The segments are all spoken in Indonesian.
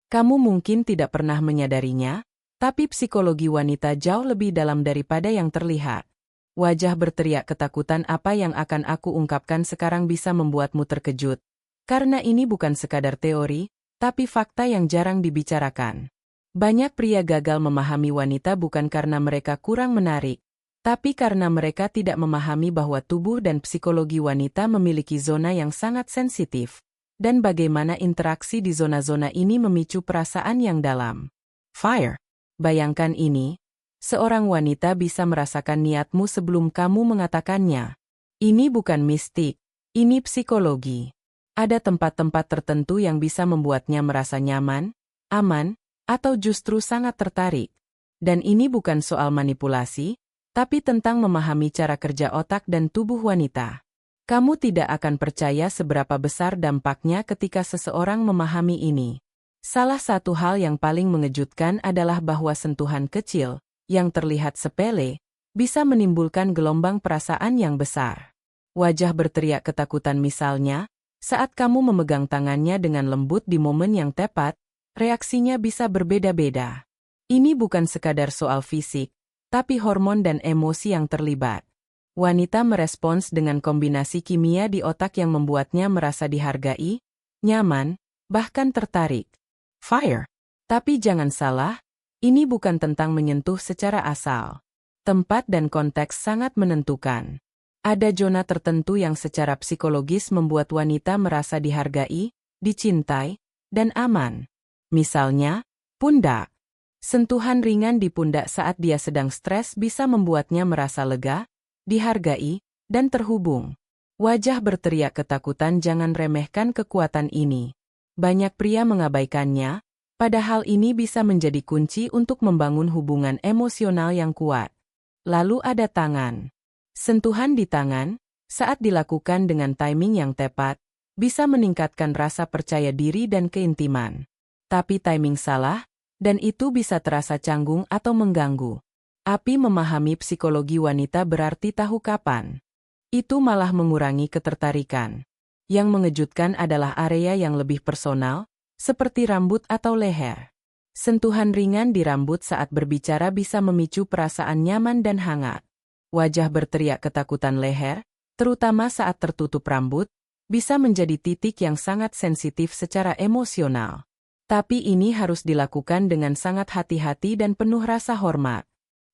Kamu mungkin tidak pernah menyadarinya, tapi psikologi wanita jauh lebih dalam daripada yang terlihat. Wajah berteriak ketakutan. Apa yang akan aku ungkapkan sekarang bisa membuatmu terkejut. Karena ini bukan sekadar teori, tapi fakta yang jarang dibicarakan. Banyak pria gagal memahami wanita bukan karena mereka kurang menarik, tapi karena mereka tidak memahami bahwa tubuh dan psikologi wanita memiliki zona yang sangat sensitif, dan bagaimana interaksi di zona-zona ini memicu perasaan yang dalam. Fire. Bayangkan ini, seorang wanita bisa merasakan niatmu sebelum kamu mengatakannya. Ini bukan mistik, ini psikologi. Ada tempat-tempat tertentu yang bisa membuatnya merasa nyaman, aman, atau justru sangat tertarik. Dan ini bukan soal manipulasi, tapi tentang memahami cara kerja otak dan tubuh wanita. Kamu tidak akan percaya seberapa besar dampaknya ketika seseorang memahami ini. Salah satu hal yang paling mengejutkan adalah bahwa sentuhan kecil, yang terlihat sepele, bisa menimbulkan gelombang perasaan yang besar. Wajah berteriak ketakutan misalnya, saat kamu memegang tangannya dengan lembut di momen yang tepat, reaksinya bisa berbeda-beda. Ini bukan sekadar soal fisik, tapi hormon dan emosi yang terlibat. Wanita merespons dengan kombinasi kimia di otak yang membuatnya merasa dihargai, nyaman, bahkan tertarik. Fire. Tapi jangan salah, ini bukan tentang menyentuh secara asal. Tempat dan konteks sangat menentukan. Ada zona tertentu yang secara psikologis membuat wanita merasa dihargai, dicintai, dan aman. Misalnya, pundak. Sentuhan ringan di pundak saat dia sedang stres bisa membuatnya merasa lega, dihargai, dan terhubung. Wajah berteriak ketakutan. Jangan remehkan kekuatan ini. Banyak pria mengabaikannya, padahal ini bisa menjadi kunci untuk membangun hubungan emosional yang kuat. Lalu ada tangan. Sentuhan di tangan, saat dilakukan dengan timing yang tepat, bisa meningkatkan rasa percaya diri dan keintiman. Tapi timing salah, dan itu bisa terasa canggung atau mengganggu. Api memahami psikologi wanita berarti tahu kapan. Itu malah mengurangi ketertarikan. Yang mengejutkan adalah area yang lebih personal, seperti rambut atau leher. Sentuhan ringan di rambut saat berbicara bisa memicu perasaan nyaman dan hangat. Wajah berteriak ketakutan. Leher, terutama saat tertutup rambut, bisa menjadi titik yang sangat sensitif secara emosional. Tapi ini harus dilakukan dengan sangat hati-hati dan penuh rasa hormat.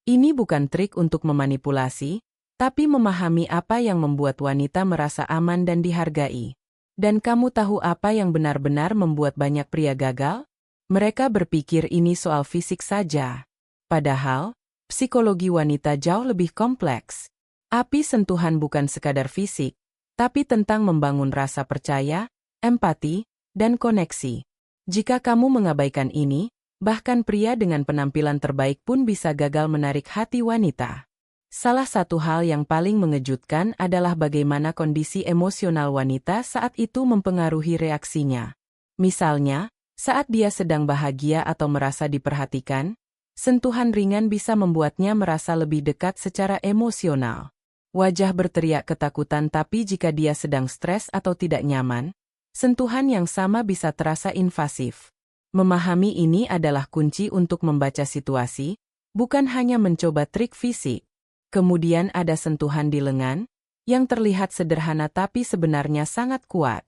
Ini bukan trik untuk memanipulasi, tapi memahami apa yang membuat wanita merasa aman dan dihargai. Dan kamu tahu apa yang benar-benar membuat banyak pria gagal? Mereka berpikir ini soal fisik saja. Padahal, psikologi wanita jauh lebih kompleks. Api sentuhan bukan sekadar fisik, tapi tentang membangun rasa percaya, empati, dan koneksi. Jika kamu mengabaikan ini, bahkan pria dengan penampilan terbaik pun bisa gagal menarik hati wanita. Salah satu hal yang paling mengejutkan adalah bagaimana kondisi emosional wanita saat itu mempengaruhi reaksinya. Misalnya, saat dia sedang bahagia atau merasa diperhatikan, sentuhan ringan bisa membuatnya merasa lebih dekat secara emosional. Wajah berteriak ketakutan. Tapi jika dia sedang stres atau tidak nyaman, sentuhan yang sama bisa terasa invasif. Memahami ini adalah kunci untuk membaca situasi, bukan hanya mencoba trik fisik. Kemudian ada sentuhan di lengan, yang terlihat sederhana tapi sebenarnya sangat kuat.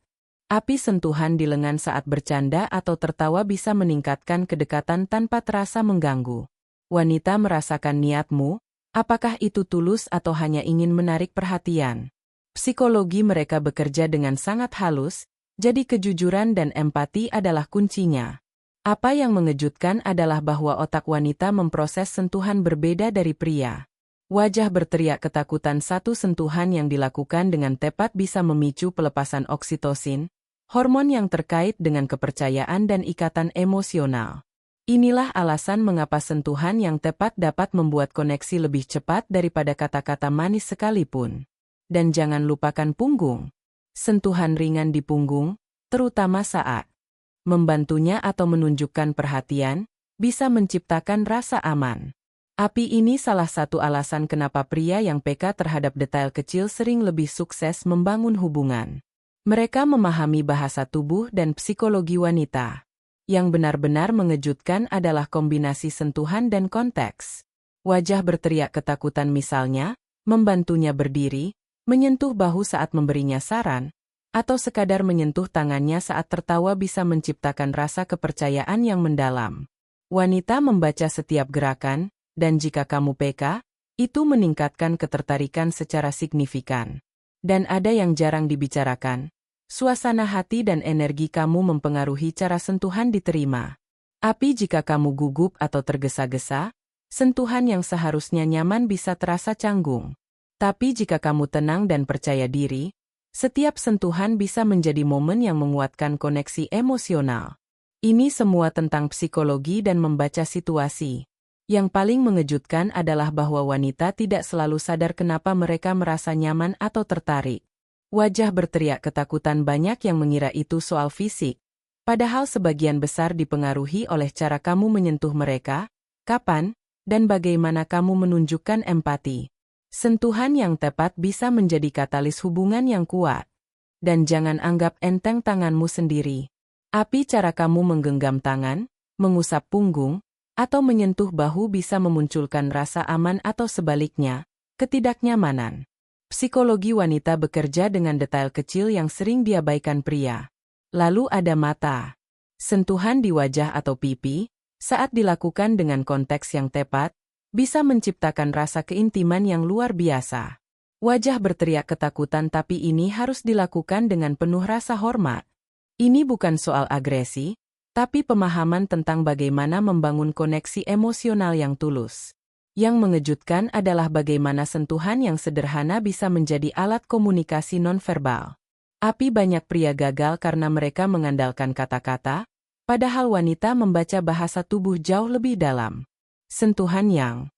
Api sentuhan di lengan saat bercanda atau tertawa bisa meningkatkan kedekatan tanpa terasa mengganggu. Wanita merasakan niatmu, apakah itu tulus atau hanya ingin menarik perhatian. Psikologi mereka bekerja dengan sangat halus, jadi kejujuran dan empati adalah kuncinya. Apa yang mengejutkan adalah bahwa otak wanita memproses sentuhan berbeda dari pria. Wajah berteriak ketakutan. Satu sentuhan yang dilakukan dengan tepat bisa memicu pelepasan oksitosin, hormon yang terkait dengan kepercayaan dan ikatan emosional. Inilah alasan mengapa sentuhan yang tepat dapat membuat koneksi lebih cepat daripada kata-kata manis sekalipun. Dan jangan lupakan punggung. Sentuhan ringan di punggung, terutama saat membantunya atau menunjukkan perhatian, bisa menciptakan rasa aman. Api ini salah satu alasan kenapa pria yang peka terhadap detail kecil sering lebih sukses membangun hubungan. Mereka memahami bahasa tubuh dan psikologi wanita. Yang benar-benar mengejutkan adalah kombinasi sentuhan dan konteks. Wajah berteriak ketakutan misalnya, membantunya berdiri, menyentuh bahu saat memberinya saran, atau sekadar menyentuh tangannya saat tertawa bisa menciptakan rasa kepercayaan yang mendalam. Wanita membaca setiap gerakan, dan jika kamu peka, itu meningkatkan ketertarikan secara signifikan. Dan ada yang jarang dibicarakan. Suasana hati dan energi kamu mempengaruhi cara sentuhan diterima. Tapi jika kamu gugup atau tergesa-gesa, sentuhan yang seharusnya nyaman bisa terasa canggung. Tapi jika kamu tenang dan percaya diri, setiap sentuhan bisa menjadi momen yang menguatkan koneksi emosional. Ini semua tentang psikologi dan membaca situasi. Yang paling mengejutkan adalah bahwa wanita tidak selalu sadar kenapa mereka merasa nyaman atau tertarik. Wajah berteriak ketakutan banyak yang mengira itu soal fisik, padahal sebagian besar dipengaruhi oleh cara kamu menyentuh mereka, kapan, dan bagaimana kamu menunjukkan empati. Sentuhan yang tepat bisa menjadi katalis hubungan yang kuat. Dan jangan anggap enteng tanganmu sendiri. Tapi cara kamu menggenggam tangan, mengusap punggung, atau menyentuh bahu bisa memunculkan rasa aman atau sebaliknya, ketidaknyamanan. Psikologi wanita bekerja dengan detail kecil yang sering diabaikan pria. Lalu ada mata. Sentuhan di wajah atau pipi, saat dilakukan dengan konteks yang tepat, bisa menciptakan rasa keintiman yang luar biasa. Wajah berteriak ketakutan tapi ini harus dilakukan dengan penuh rasa hormat. Ini bukan soal agresi, tapi pemahaman tentang bagaimana membangun koneksi emosional yang tulus. Yang mengejutkan adalah bagaimana sentuhan yang sederhana bisa menjadi alat komunikasi nonverbal. Tapi banyak pria gagal karena mereka mengandalkan kata-kata, padahal wanita membaca bahasa tubuh jauh lebih dalam. Sentuhan yang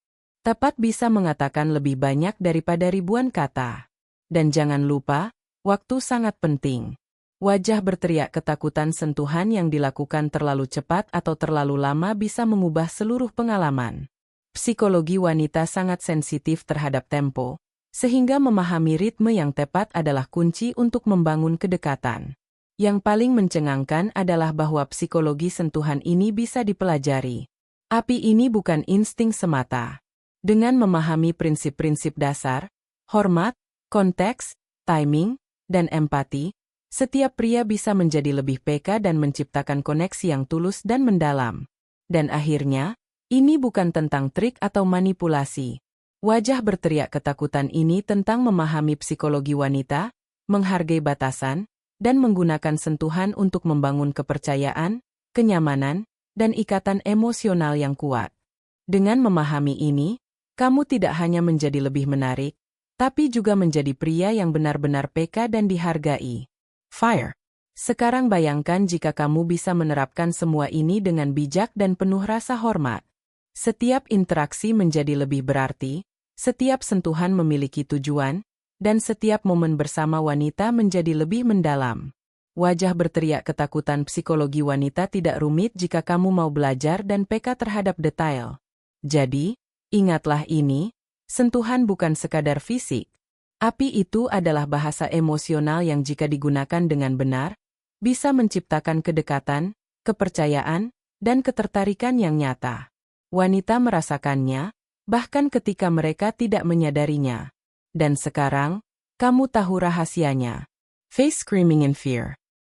tepat bisa mengatakan lebih banyak daripada ribuan kata. Dan jangan lupa, waktu sangat penting. Wajah berteriak ketakutan sentuhan yang dilakukan terlalu cepat atau terlalu lama bisa mengubah seluruh pengalaman. Psikologi wanita sangat sensitif terhadap tempo, sehingga memahami ritme yang tepat adalah kunci untuk membangun kedekatan. Yang paling mencengangkan adalah bahwa psikologi sentuhan ini bisa dipelajari. Tapi ini bukan insting semata. Dengan memahami prinsip-prinsip dasar, hormat, konteks, timing, dan empati, setiap pria bisa menjadi lebih peka dan menciptakan koneksi yang tulus dan mendalam. Dan akhirnya, ini bukan tentang trik atau manipulasi. Wajah berteriak ketakutan ini tentang memahami psikologi wanita, menghargai batasan, dan menggunakan sentuhan untuk membangun kepercayaan, kenyamanan, dan ikatan emosional yang kuat. Dengan memahami ini, kamu tidak hanya menjadi lebih menarik, tapi juga menjadi pria yang benar-benar peka dan dihargai. Fire. Sekarang bayangkan jika kamu bisa menerapkan semua ini dengan bijak dan penuh rasa hormat. Setiap interaksi menjadi lebih berarti, setiap sentuhan memiliki tujuan, dan setiap momen bersama wanita menjadi lebih mendalam. Wajah berteriak ketakutan psikologi wanita tidak rumit jika kamu mau belajar dan peka terhadap detail. Jadi, ingatlah ini, sentuhan bukan sekadar fisik. Tapi itu adalah bahasa emosional yang jika digunakan dengan benar, bisa menciptakan kedekatan, kepercayaan, dan ketertarikan yang nyata. Wanita merasakannya, bahkan ketika mereka tidak menyadarinya. Dan sekarang, kamu tahu rahasianya. Face screaming in fear.